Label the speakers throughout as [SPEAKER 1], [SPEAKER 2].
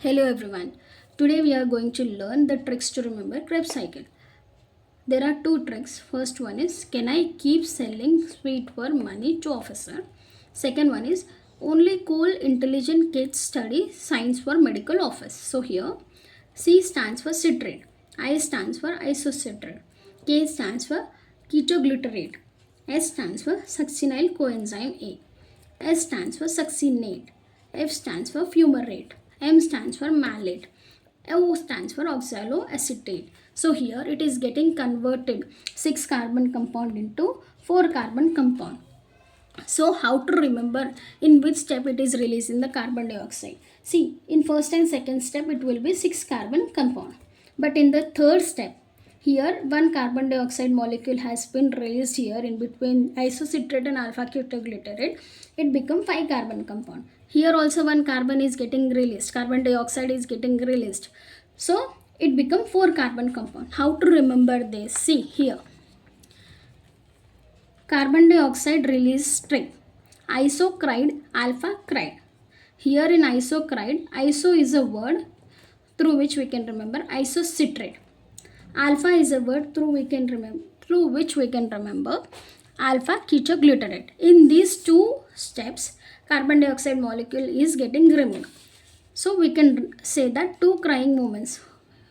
[SPEAKER 1] Hello everyone. Today we are going to learn the tricks to remember Krebs cycle. There are two tricks. First one is, can I keep selling sweet for money to officer? Second one is, only cool intelligent kids study science for medical office. So here C stands for citrate, I stands for isocitrate, K stands for ketoglutarate, S stands for succinyl coenzyme A, S stands for succinate, F stands for fumarate, M stands for malate, O stands for oxaloacetate. So here it is getting converted 6 carbon compound into 4 carbon compound. So how to remember in which step it is releasing the carbon dioxide? See, in first and second step it will be 6 carbon compound. But in the third step, here one carbon dioxide molecule has been released here in between isocitrate and alpha ketoglutarate. It become 5 carbon compound. Here also one carbon is getting released. Carbon dioxide is getting released. So it become 4 carbon compound. How to remember this? See here. Carbon dioxide release trick. Isocride, alpha cride. Here in isocride, iso is a word through which we can remember isocitrate. Alpha is a word through which we can remember alpha ketoglutarate. In these two steps, carbon dioxide molecule is getting removed. So we can say that two crying movements.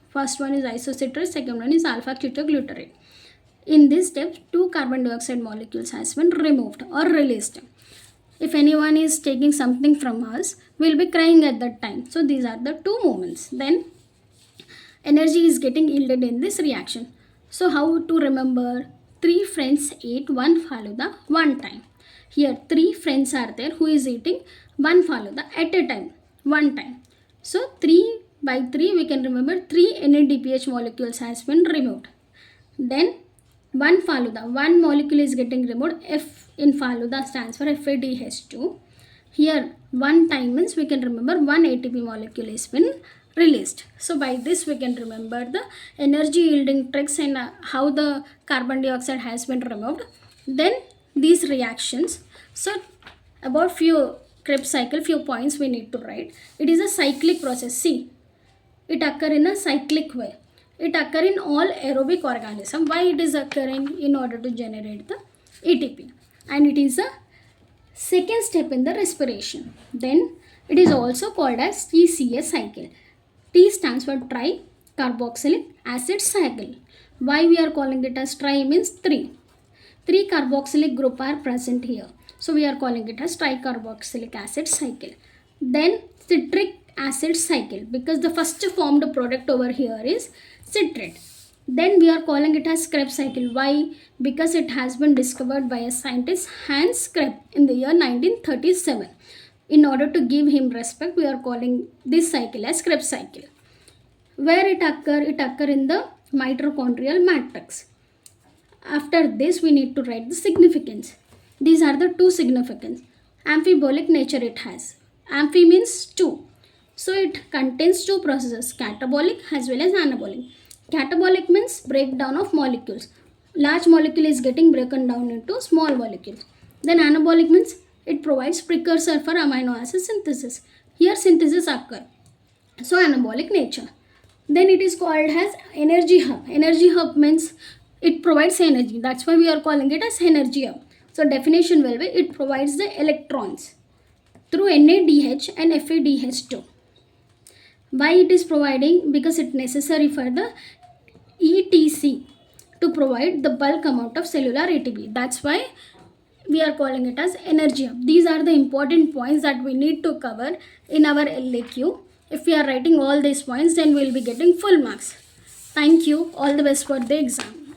[SPEAKER 1] First one is isocitrate, second one is alpha ketoglutarate. In this step, 2 carbon dioxide molecules has been removed or released. If anyone is taking something from us, we will be crying at that time. So these are the two movements. Then energy is getting yielded in this reaction. So how to remember? 3 friends ate 1 faluda one time. Here 3 friends are there who is eating 1 faluda at a time, one time. So 3 by 3 we can remember 3 NADPH molecules has been removed. Then 1 faluda, 1 molecule is getting removed. F in faluda stands for FADH2. Here 1 time means we can remember 1 ATP molecule has been released. So by this we can remember the energy yielding tricks and how the carbon dioxide has been removed. Then these reactions. So about few Krebs cycle, few points we need to write. It is a cyclic process. See, it occur in a cyclic way. It occur in all aerobic organism. Why it is occurring? In order to generate the ATP. And it is a second step in the respiration. Then it is also called as TCA cycle. T stands for tri-carboxylic acid cycle. Why we are calling it as tri means 3. 3 carboxylic group are present here. So we are calling it as tricarboxylic acid cycle. Then citric acid cycle, because the first formed product over here is citrate. Then we are calling it as Krebs cycle. Why? Because it has been discovered by a scientist Hans Krebs in the year 1937. In order to give him respect, we are calling this cycle as Krebs cycle. Where it occur? It occur in the mitochondrial matrix. After this, we need to write the significance. These are the two significance. Amphibolic nature it has. Amphi means 2. So it contains 2 processes, catabolic as well as anabolic. Catabolic means breakdown of molecules. Large molecule is getting broken down into small molecules. Then anabolic means it provides precursor for amino acid synthesis. Here synthesis occur. So anabolic nature. Then it is called as energy hub. Energy hub means it provides energy. That's why we are calling it as energy hub. So definition will be, it provides the electrons through NADH and FADH2. Why it is providing? Because it necessary for the ETC to provide the bulk amount of cellular ATP. That's why we are calling it as energy hub. These are the important points that we need to cover in our LAQ. If we are writing all these points, then we will be getting full marks. Thank you. All the best for the exam.